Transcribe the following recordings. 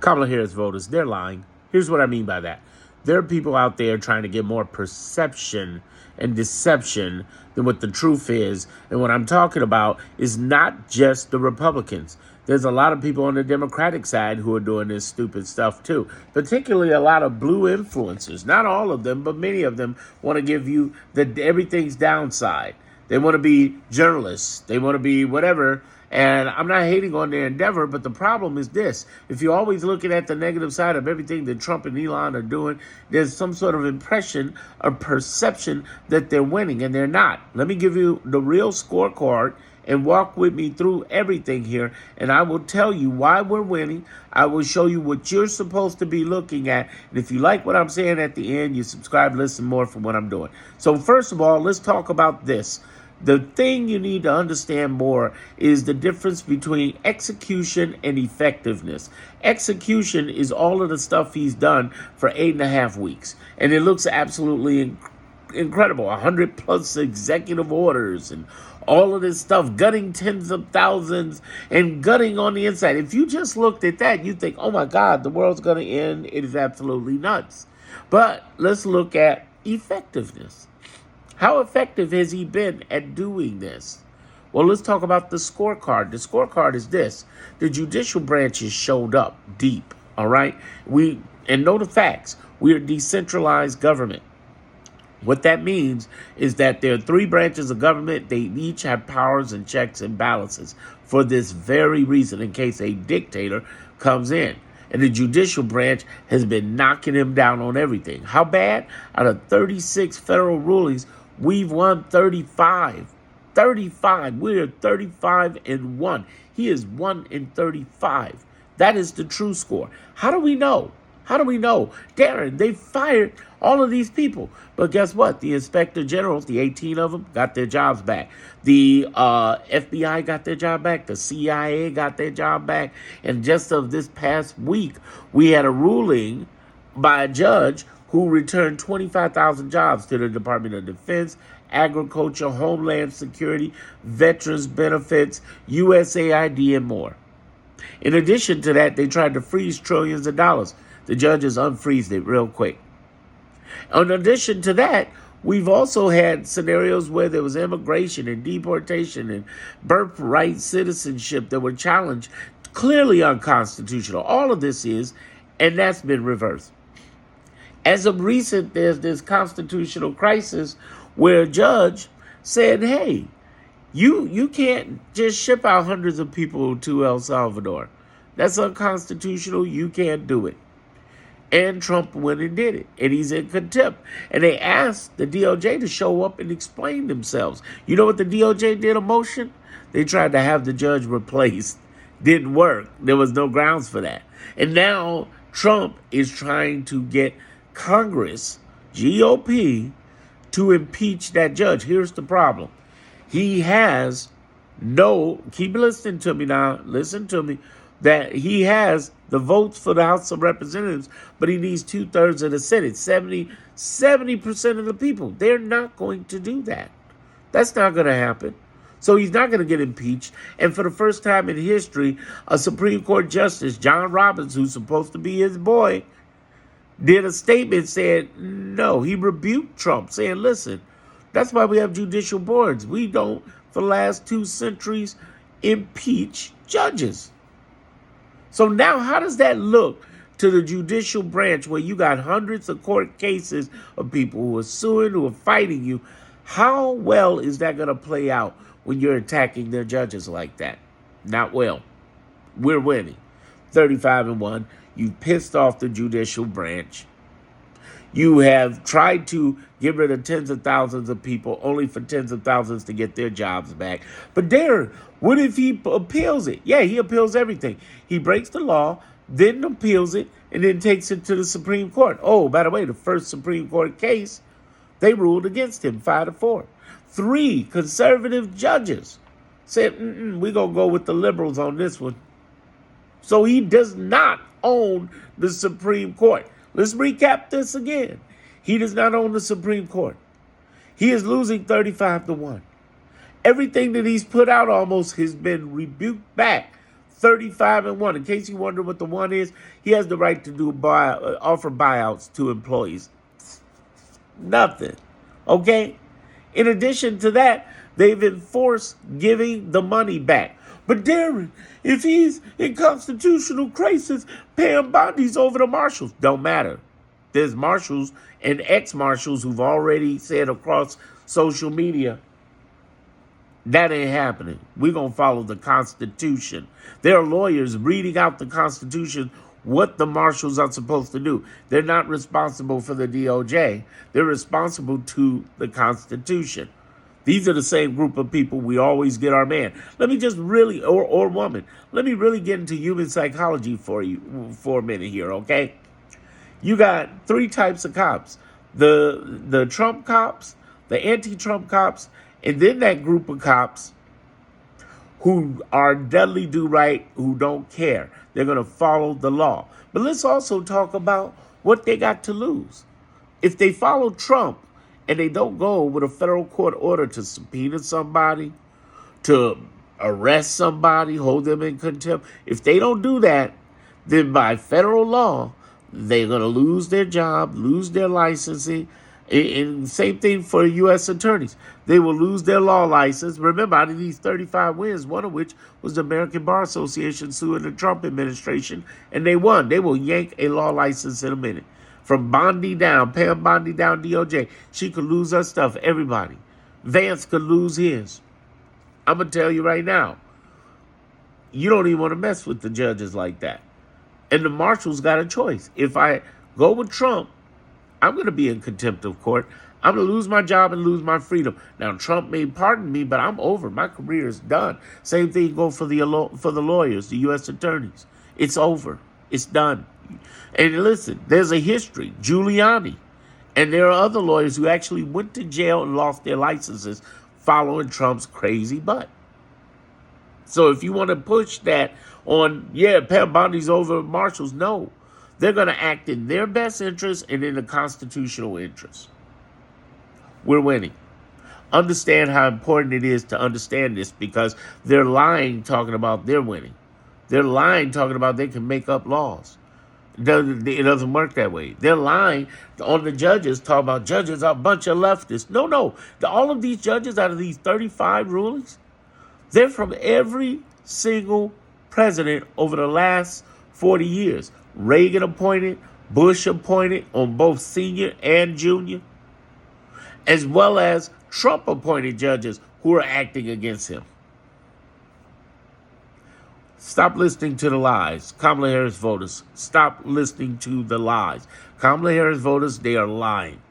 Kamala Harris voters, they're lying. Here's what I mean by that. There are people out there trying to get more perception and deception than what the truth is. And what I'm talking about is not just the Republicans. There's a lot of people on the Democratic side who are doing this stupid stuff too, particularly a lot of blue influencers. Not all of them, but many of them want to give you everything's downside. They want to be journalists. They want to be whatever. And I'm not hating on their endeavor, but the problem is this. If you're always looking at the negative side of everything that Trump and Elon are doing, there's some sort of impression or perception that they're winning, and they're not. Let me give you the real scorecard and walk with me through everything here, and I will tell you why we're winning. I will show you what you're supposed to be looking at, and if you like what I'm saying at the end, you subscribe, listen more for what I'm doing. So first of all, let's talk about this. The thing you need to understand more is the difference between execution and effectiveness. Execution is all of the stuff he's done for 8.5 weeks, and it looks absolutely incredible. 100 plus executive orders and all of this stuff, gutting tens of thousands and gutting on the inside. If you just looked at that, you think, oh my God, the world's going to end. It is absolutely nuts. But let's look at effectiveness. How effective has he been at doing this? Well, let's talk about the scorecard. The scorecard is this. The judicial branches showed up deep, all right? And know the facts. We are decentralized government. What that means is that there are 3 branches of government. They each have powers and checks and balances for this very reason, in case a dictator comes in. And the judicial branch has been knocking him down on everything. How bad? Out of 36 federal rulings, we've won 35. 35. We're 35-1. He is 1-35. That is the true score. How do we know? How do we know? Darren, they fired all of these people. But guess what? The inspector generals, the 18 of them, got their jobs back. The FBI got their job back. The CIA got their job back. And just of this past week, we had a ruling by a judge who returned 25,000 jobs to the Department of Defense, Agriculture, Homeland Security, Veterans Benefits, USAID, and more. In addition to that, they tried to freeze trillions of dollars. The judges unfreezed it real quick. In addition to that, we've also had scenarios where there was immigration and deportation and birthright citizenship that were challenged, clearly unconstitutional. All of this is, and that's been reversed. As of recent, there's this constitutional crisis where a judge said, hey, you can't just ship out hundreds of people to El Salvador. That's unconstitutional. You can't do it. And Trump went and did it. And he's in contempt. And they asked the DOJ to show up and explain themselves. You know what the DOJ did a motion? They tried to have the judge replaced. Didn't work. There was no grounds for that. And now Trump is trying to get Congress, GOP, to impeach that judge. Here's the problem. He has keep listening to me now, listen to me, that he has the votes for the House of Representatives, but he needs 2/3 of the Senate, 70% of the people. They're not going to do that. That's not going to happen. So he's not going to get impeached. And for the first time in history, a Supreme Court Justice, John Roberts, who's supposed to be his boy, did a statement saying, no, he rebuked Trump, saying, listen, that's why we have judicial boards. We don't, for the last 2 centuries, impeach judges. So now how does that look to the judicial branch where you got hundreds of court cases of people who are suing, who are fighting you? How well is that going to play out when you're attacking their judges like that? Not well. We're winning. 35-1. You pissed off the judicial branch. You have tried to get rid of tens of thousands of people, only for tens of thousands to get their jobs back. But Darren, what if he appeals it? Yeah, he appeals everything. He breaks the law, then appeals it, and then takes it to the Supreme Court. Oh, by the way, the first Supreme Court case, they ruled against him 5-4. 3 conservative judges said, we're going to go with the liberals on this one. So he does not own the Supreme Court. Let's recap this again. He does not own the Supreme Court. He is losing 35-1. Everything that he's put out almost has been rebuked back 35-1. In case you wonder what the one is, he has the right to offer buyouts to employees. Nothing. Okay? In addition to that, they've enforced giving the money back. But Darren, if he's in constitutional crisis, paying bodies over the marshals, don't matter. There's marshals and ex-marshals who've already said across social media, that ain't happening. We're going to follow the Constitution. There are lawyers reading out the Constitution what the marshals are supposed to do. They're not responsible for the DOJ. They're responsible to the Constitution. These are the same group of people we always get our man. Let me just really, or woman, let me really get into human psychology for you for a minute here, okay? You got three types of cops. The Trump cops, the anti-Trump cops, and then that group of cops who are deadly do right, who don't care. They're going to follow the law. But let's also talk about what they got to lose. If they follow Trump and they don't go with a federal court order to subpoena somebody, to arrest somebody, hold them in contempt, if they don't do that, then by federal law, they're going to lose their job, lose their licensing. And same thing for U.S. attorneys. They will lose their law license. Remember, out of these 35 wins, one of which was the American Bar Association suing the Trump administration, and they won. They will yank a law license in a minute. From Bondi down, Pam Bondi down, DOJ. She could lose her stuff, everybody. Vance could lose his. I'm going to tell you right now, you don't even want to mess with the judges like that. And the marshals got a choice. If I go with Trump, I'm going to be in contempt of court. I'm going to lose my job and lose my freedom. Now, Trump may pardon me, but I'm over. My career is done. Same thing goes for the lawyers, the U.S. attorneys. It's over. It's done. And listen, there's a history. Giuliani. And there are other lawyers who actually went to jail and lost their licenses following Trump's crazy butt. So if you want to push that on, Pam Bondi's over marshals, no. They're going to act in their best interest and in the constitutional interest. We're winning. Understand how important it is to understand this, because they're lying talking about they're winning. They're lying talking about they can make up laws. It doesn't work that way. They're lying on the judges, talking about judges are a bunch of leftists. No. All of these judges out of these 35 rulings, they're from every single president over the last 40 years. Reagan appointed, Bush appointed on both senior and junior, as well as Trump appointed judges who are acting against him. Stop listening to the lies. Kamala Harris voters, stop listening to the lies. Kamala Harris voters, they are lying.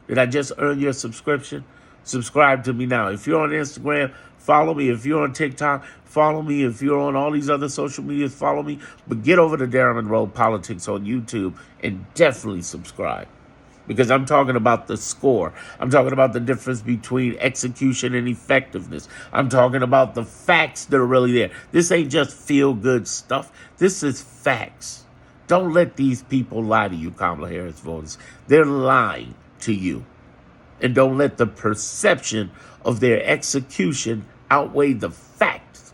Did I just earn your subscription? Subscribe to me now. If you're on Instagram, follow me. If you're on TikTok, follow me. If you're on all these other social medias, follow me. But get over to Darren Monroe Politics on YouTube and definitely subscribe. Because I'm talking about the score. I'm talking about the difference between execution and effectiveness. I'm talking about the facts that are really there. This ain't just feel-good stuff. This is facts. Don't let these people lie to you, Kamala Harris voters. They're lying to you. And don't let the perception of their execution outweigh the facts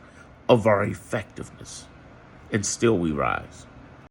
of our effectiveness. And still we rise.